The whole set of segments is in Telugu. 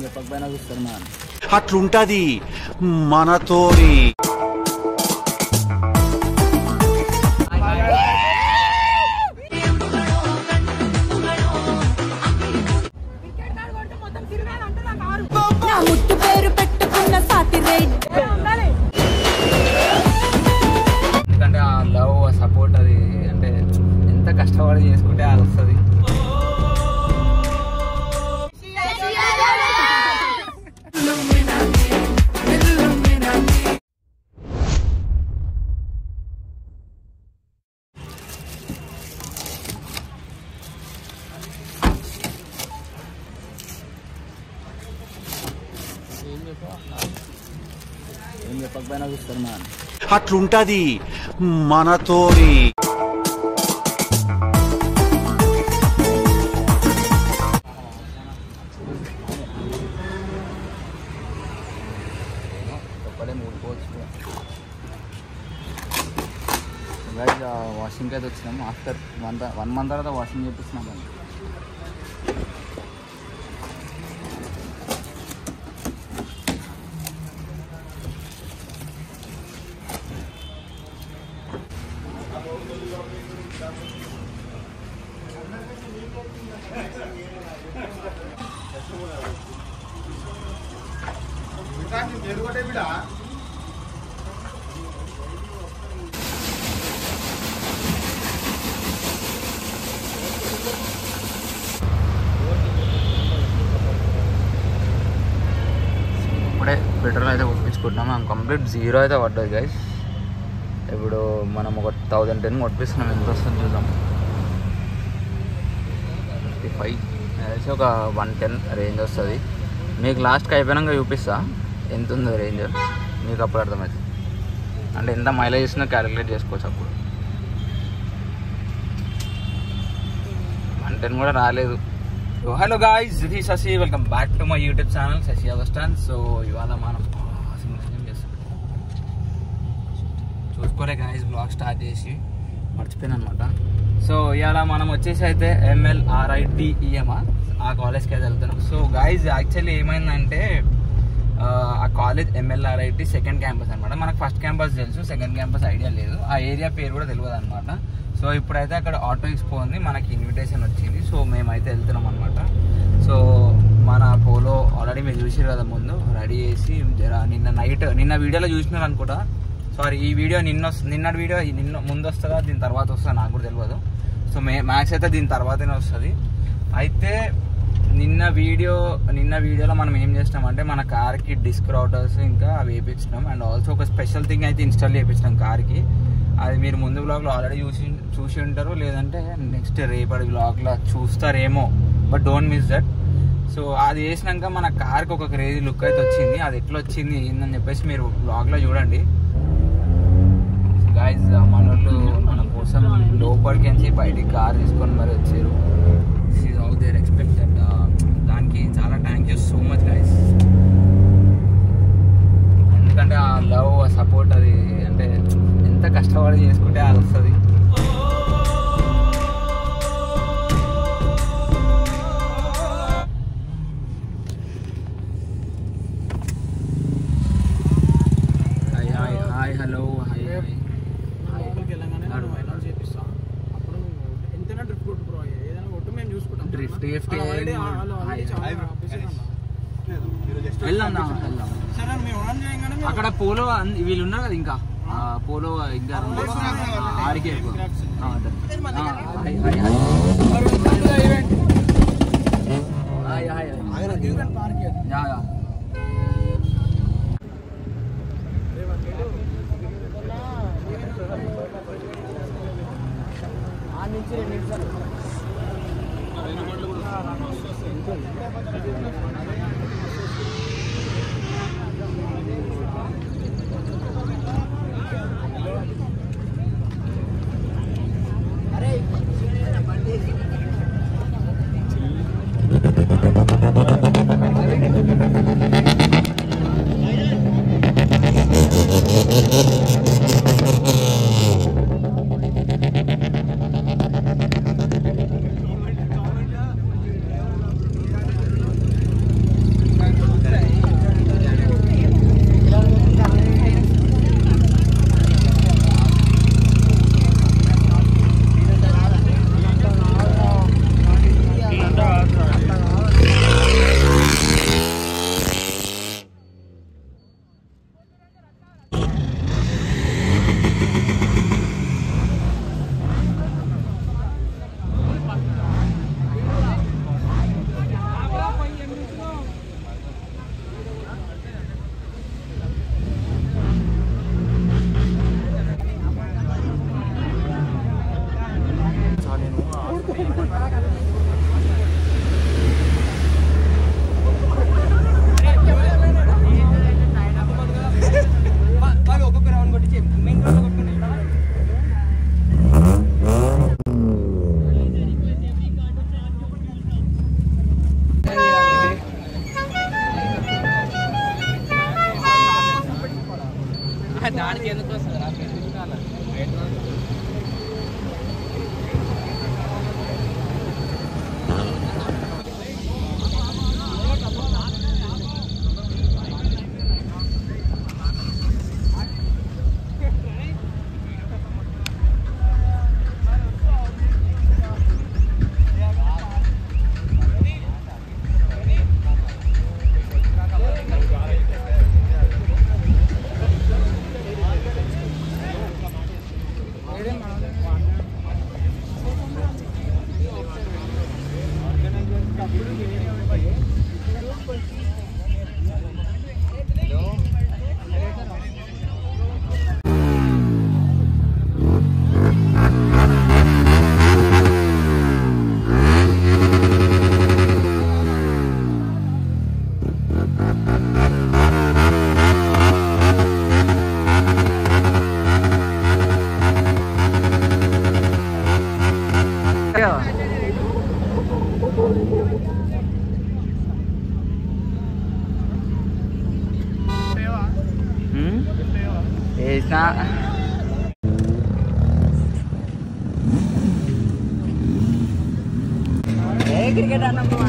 చెప్పకపోయినా చూస్తారు మనం. అట్లుంటది మనతోని. ఎందుకంటే ఆ లవ్ సపోర్ట్ అది అంటే ఎంత కష్టపడి చేసుకుంటే అది వస్తుంది. ఏం చెప్పకపోయినా చూస్తారు మనం. అట్లుంటది మనతోని. ఒక్కడే మూడుకోవచ్చు. వాషింగ్కి అయితే వచ్చినాము. ఆఫ్టర్ 1 month తర్వాత వాషింగ్ చేపిస్తున్నాం అండి. ఇప్పుడే పెట్రోల్ అయితే కొట్టించుకుంటున్నాం. మనం కంప్లీట్ 0 అయితే పడ్డది గైస్. ఇప్పుడు మనం ఒక 1010 కొట్టిస్తున్నాం. ఎంత వస్తుంది చూద్దాం. 55 వేసి ఒక 110 రేంజ్ వస్తుంది. మీకు లాస్ట్కి అయిపోయినాక చూపిస్తా ఎంత ఉందో రేంజ్. మీకు అప్పుడు అర్థమవుతుంది. అంటే ఎంత మైలేజ్ ఇచ్చినా క్యాలిక్యులేట్ చేసుకోవచ్చు. అప్పుడు 110 కూడా రాలేదు. హలో గాయ్స్, ఇది Shashi. Welcome back to my YouTube channel Shashi అవస్టాన్. సో ఇవాళ మనం చూసుకోలే గాయ్స్, బ్లాగ్ స్టార్ట్ చేసి మర్చిపోయాను అనమాట. సో ఇవాళ మనం వచ్చేసి అయితే MLRITEM ఆ కాలేజ్కి అయితే వెళ్తున్నాం. సో గాయ్స్ యాక్చువల్లీ ఏమైందంటే ఆ కాలేజ్ MLRIT సెకండ్ క్యాంపస్ అనమాట. మనకు ఫస్ట్ క్యాంపస్ తెలుసు, సెకండ్ క్యాంపస్ ఐడియా లేదు. ఆ ఏరియా పేరు కూడా తెలియదు అనమాట. సో ఇప్పుడైతే అక్కడ ఆటో ఎక్స్పో ఉంది, మనకి ఇన్విటేషన్ వచ్చింది. సో మేమైతే వెళ్తున్నాం అనమాట. సో మన పోలో ఆల్రెడీ మీరు చూసారు కదా ముందు రెడీ చేసి నిన్న వీడియోలో చూసినారు అనుకుంటా. సారీ, ఈ వీడియో నిన్నటి వీడియో ముందు వస్తుందా దీని తర్వాత వస్తుందా నాకు కూడా తెలియదు. సో మ్యాక్స్ అయితే దీని తర్వాతనే వస్తుంది. అయితే నిన్న వీడియోలో మనం ఏం చేసినామంటే మన కార్కి డిస్క్ రౌటర్స్ ఇంకా అవి వేయించినాం. అండ్ ఆల్సో ఒక స్పెషల్ థింగ్ అయితే ఇన్స్టాల్ చేయించినాం కార్కి. అది మీరు ముందు బ్లాగ్లో ఆల్రెడీ చూసి ఉంటారు, లేదంటే నెక్స్ట్ రేపటి బ్లాగ్లో చూస్తారేమో. But don't miss that. So అది వేసినాక మన కార్కి ఒక క్రేజీ లుక్ అయితే వచ్చింది. అది ఎట్లా వచ్చింది ఏందని చెప్పేసి మీరు బ్లాగ్లో చూడండి గాయ్స్. మన వాళ్ళు మన కోసం లోపలికి బయటికి కార్ తీసుకొని మరి వచ్చారు. This is how they're expected. దానికి చాలా thank you so much guys. ఎందుకంటే ఆ లవ్ సపోర్ట్ అది అంటే ఎంత కష్టపడి చేసుకుంటే అది వస్తుంది. హాయ్ హలో వెళ్దాం. అక్కడ పోలో వీళ్ళు ఉన్నారు కదా, ఇంకా పోలో ఇంకా ఆడికే దానికి ఎందుకు వస్తుంది క్రికెట్ అన్నప్పుడు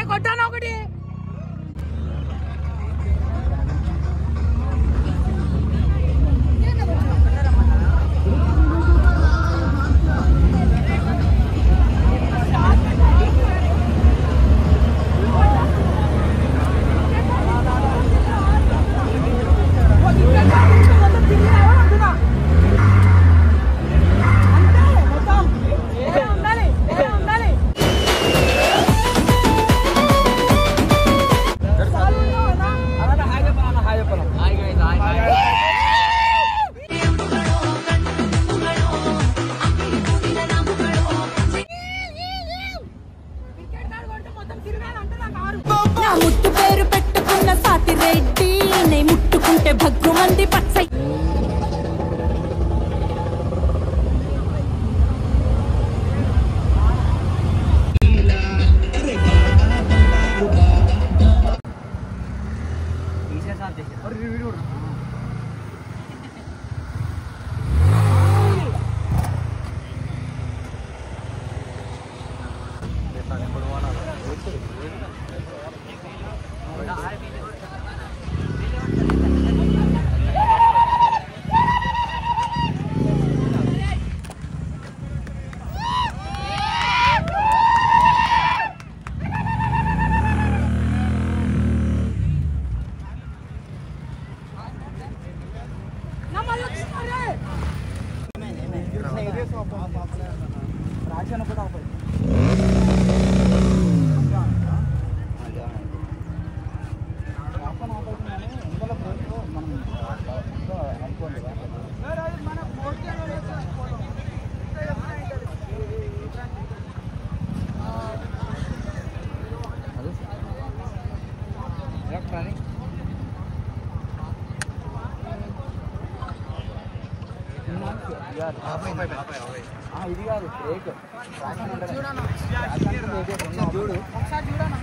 కొట్టానా ఒకటి రెడ్డి నే ముట్టుకుంటే భగ్గు మంది పచ్చ ఇది కాదు బ్రేక్ చూడు ఒకసారి చూడనా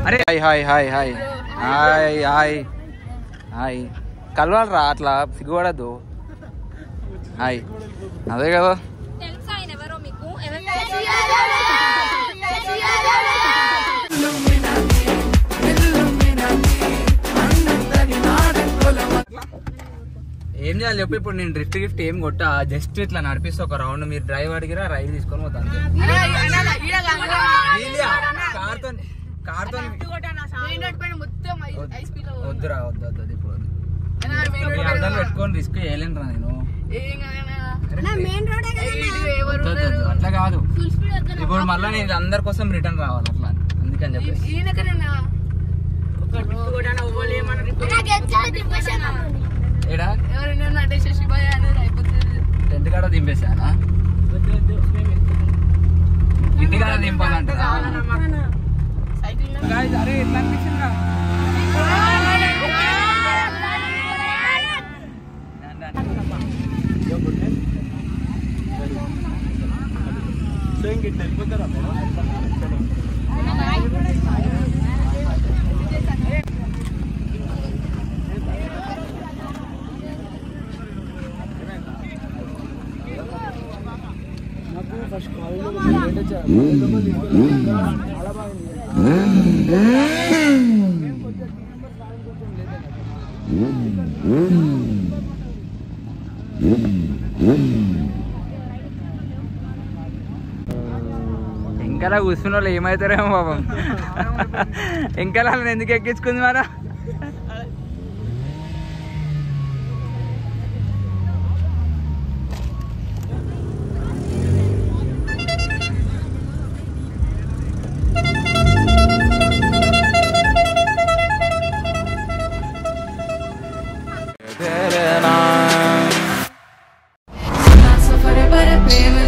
అరే hi hi hi hi hi hi కలవాలరా అట్లా సిగ్గుపడద్దు హాయ్ అదే కదా ఏం చేయాలి చెప్పు ఇప్పుడు నేను డ్రిఫ్ట్ గిఫ్ట్ ఏం కొట్టా జస్ట్ ఇట్లా నడిపిస్తే ఒక రౌండ్ మీరు డ్రైవ్ అడిగిరా రైడ్ తీసుకొని పోతాను కార్తో వద్దురా వద్దు ఇప్పుడు అర్థం పెట్టుకొని రిస్క్ చేయలేనురా నేను అట్లా కాదు ఇప్పుడు మళ్ళీ నేను అందరి కోసం రిటర్న్ రావాలి అట్లా అందుకని చెప్పేసి ఏడా టెంట్ కాడ దింపేసానా ఇంటి కాడ దింపాలంట అరే ఎట్లా అనిపించిందా వెళ్ళిపోతారా ఫస్ట్ చాలా బాగుంది ఇంకా కూర్చున్న వాళ్ళు ఏమవుతారేమో పాపం ఇంకా ఎందుకు ఎక్కించుకుంది మరా ప్రేమ